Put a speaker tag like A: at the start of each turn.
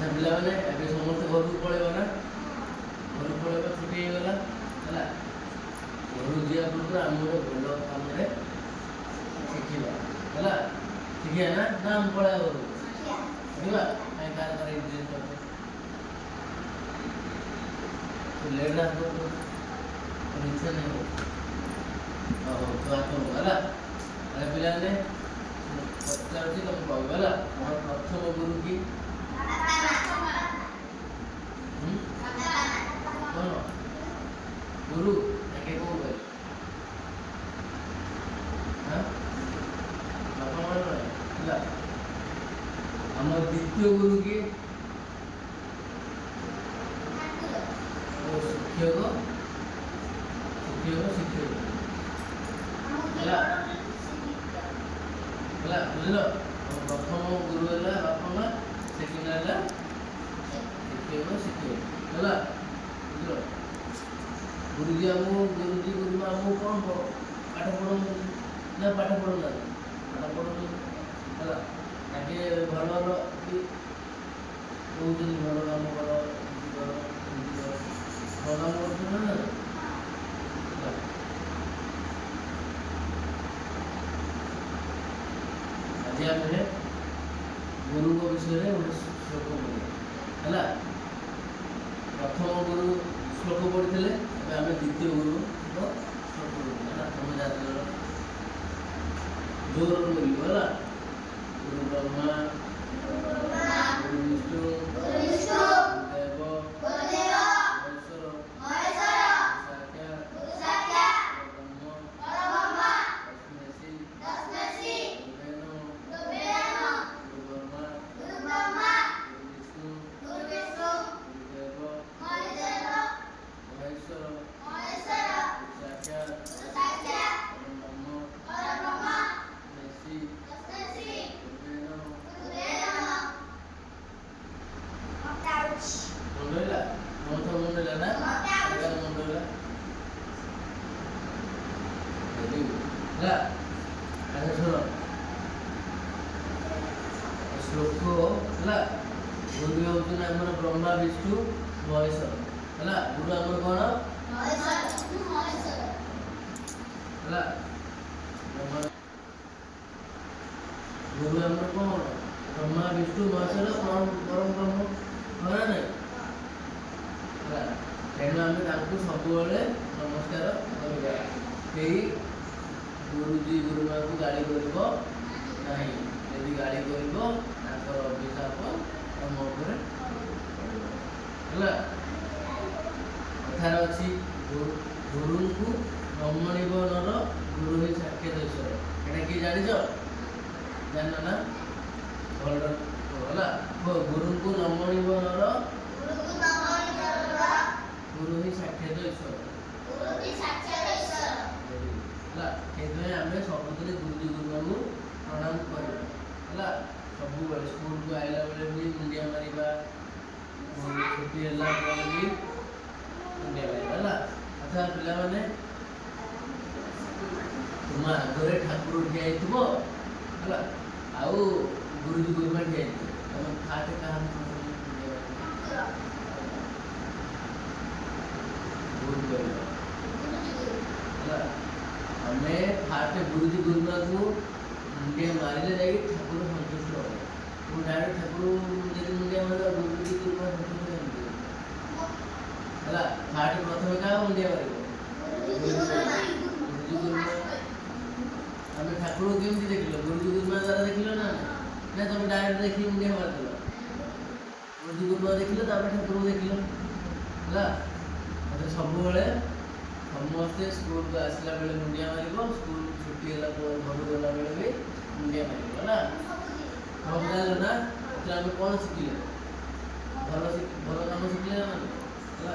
A: ଆଚ୍ଛା ପିଲାମାନେ ଏବେ ସମସ୍ତେ ଘରକୁ ପଳେଇବ ନା, ଘରକୁ ପଳେଇବ, ଛୁଟି ହେଇଗଲା ହେଲା। ଘରକୁ ଯିବା ପୂର୍ବରୁ ଆମେ ଗୋଟେ ଭଲ କାମରେ ଶିଖିବା ହେଲା। ଶିଖିବା ନା ନା ଆମେ ପଳେଇବା ଘରକୁ? ଶିଖିବା। କାହିଁ କାର ଇଣ୍ଟରେଷ୍ଟ ଅଛି ଲେଟ୍ ଆସ ଇଚ୍ଛା ନାହିଁ ହଉ ତ ଆସନ୍ତୁ ହେଲା। ତାହେଲେ ପିଲାମାନେ ପଚାରୁଛି ତମେ କହିବ ହେଲା। ଆମର ପ୍ରଥମ ଗୁରୁ କି? କଣ ଗୁରୁ ତାକେ କଣ କହିଲେ? ବାପା ମା ନୁହେଁ ହେଲା। ଆମର ଦ୍ୱିତୀୟ ଗୁରୁ କିଏ? ଶିକ୍ଷକ ଶିକ୍ଷକ ହେଲା ହେଲା ବୁଝିଲ। ପ୍ରଥମ ଗୁରୁ ହେଲା ବାପା ମା, ସେକେଣ୍ଡ ହେଲା ଶିକ୍ଷକ ହେଲା ବୁଝିଲ। ଗୁରୁଜୀ ଗୁରୁମା ଆମକୁ କ'ଣ ପାଠ ପଢ଼ାଉଛନ୍ତି ନା ପାଠ ପଢ଼ଉନାହାନ୍ତି? ପାଠ ପଢ଼ଉଛନ୍ତି ହେଲା। ତାକେ ଭଲ ଭଲ ବି କହୁଛନ୍ତି ଭଲ କାମ କର, ଏମିତି କର, ଏମିତି କର, ଭଲ କାମ କରୁଛନ୍ତି ନା ହେଲା। ଆଜି ଆମେ ଗୁରୁଙ୍କ ବିଷୟରେ ଗୋଟେ ଶ୍ଲୋକ ପଢ଼ିବା ହେଲା। ପ୍ରଥମ ଗୁରୁ ଶ୍ଲୋକ ପଢ଼ିଥିଲେ, ଏବେ ଆମେ ଦ୍ୱିତୀୟ ଗୁରୁଙ୍କ ଶ୍ଲୋକ ପଢ଼ିବା ହେଲା। ତମେ ଜାଣିଲ ଜୋର ବୋଲିବ ହେଲା। ଗୁରୁ ବ୍ରହ୍ମା ଗୁରୁ ବିଷ୍ଣୁ ଗୁରୁଦେବ ମହେଶ୍ୱର ସାକ୍ଷାତ୍ ପରବ୍ରହ୍ମ ତସ୍ମୈ ଗୁରୁ ବ୍ରହ୍ମା ଗୁରୁ ବିଷ୍ଣୁ ଗୁରୁଦେବ ମହେଶ୍ୱର ସାକ୍ଷାତ୍ ପରବ୍ରହ୍ମ ତସ୍ମୈ ମଣ୍ଡଲା ମନ୍ତ୍ର ମଣ୍ଡଲା ନା ମଣ୍ଡଲା ହେଲା। ଆଚ୍ଛା ଶୁଣ ଶ୍ଲୋକ ହେଲା। ଗୁରୁ ହେଉଛନ୍ତି ଆମର ବ୍ରହ୍ମା ବିଷ୍ଣୁ ମହେଶ୍ୱର ହେଲା। ଗୁରୁ ଆମର କ'ଣ ହେଲା। ଗୁରୁ ଆମର କ'ଣ ବ୍ରହ୍ମା ବିଷ୍ଣୁ ମହେଶ୍ୱର ପରମ ବ୍ରହ୍ମ ନା ନାହିଁ ହେଲା। ତେଣୁ ଆମେ ତାଙ୍କୁ ସବୁବେଳେ ନମସ୍କାର କରିବା। କେହି ଗୁରୁଜୀ ଗୁରୁମାଙ୍କୁ ଗାଳି କରିବ ନାହିଁ। ଯଦି ଗାଳି କରିବ ତାଙ୍କର ଅଭିଶାପ ତମ ଉପରେ ହେଲା। କଥାରେ ଅଛି ଗୁରୁଙ୍କୁ ନମଣିବ ନର, ଗୁରୁ ହିଁ ସାକ୍ଷାତ ଈଶ୍ୱର। ଏଇଟା କିଏ ଜାଣିଛ? ଜାଣିନ ନା? ଭଲ ହେଲା। ଗୁରୁଙ୍କୁ ନମଣିବ ନର, ଗୁରୁ ହିଁ ସାକ୍ଷାତ ଈଶ୍ୱର ହେଲା। ସେଥିପାଇଁ ଆମେ ସବୁଦିନ ଗୁରୁଜୀ ଗୁରୁମାଙ୍କୁ ପ୍ରଣାମ କରିବା ହେଲା। ସବୁବେଳେ ସ୍କୁଲକୁ ଆଇଲା ବେଳେ ବି ମୁଣ୍ଡିଆ ମାରିବା, ଛୁଟି ହେଲା ପରେ ବି ମୁଣ୍ଡିଆ ମାରିବା ହେଲା। ଆଚ୍ଛା ପିଲାମାନେ, ତୁମ ଆଗରେ ଠାକୁର ଠିଆ ହେଇଥିବ ହେଲା, ଆଉ ଗୁରୁଜୀ ଗୁରୁମା ଠିଆ ହେଇଥିବ। ତମେ ଫାଷ୍ଟ କାହାକୁ ହେଲା। ଆମେ ଫାଷ୍ଟ ଗୁରୁଜୀ ଗୁରୁମାକୁ ମୁଣ୍ଡିଆ ମାରିଲେ ଯାଇକି ଠାକୁର ସନ୍ତୁଷ୍ଟ ହେବ। ମୁଁ ଡାଇରେକ୍ଟ ଠାକୁର ଯଦି ମୁଣ୍ଡିଆ ମାରିବା ଗୁରୁଜୀ ଗୁରୁମା ସନ୍ତୁଷ୍ଟ କେମିତି ହେଲା। ଫାଷ୍ଟ ପ୍ରଥମେ କାହା ମୁଣ୍ଡିଆ ମାରିବ? ଗୁରୁଜୀ ଗୁରୁମା। ଆମେ ଠାକୁରକୁ କେମିତି ଦେଖିଲ? ଗୁରୁଜୀ ଗୁରୁମା ଦ୍ୱାରା ଦେଖିଲ ନା ନା ତମେ ଡାଇରେକ୍ଟ ଦେଖିକି ମୁଣ୍ଡିଆ ମାରିଦେଲ? ଗୁରୁଜୀ ଗୁରୁମା ଦେଖିଲ, ତାପରେ ଠାକୁରକୁ ଦେଖିଲ ହେଲା। ସବୁବେଳେ ସମସ୍ତେ ସ୍କୁଲକୁ ଆସିଲା ବେଳେ ମୁଣ୍ଡିଆ ମାରିବ, ସ୍କୁଲ ଛୁଟି ହେଲା ପରେ ଘରକୁ ଗଲା ବେଳେ ବି ମୁଣ୍ଡିଆ ମାରିବ ହେଲା। ସବୁ ଜାଣିଲ ନା? ଆମେ କ'ଣ ଶିଖିଲେ? ଭଲ କାମ ଶିଖିଲେ ନା ହେଲା।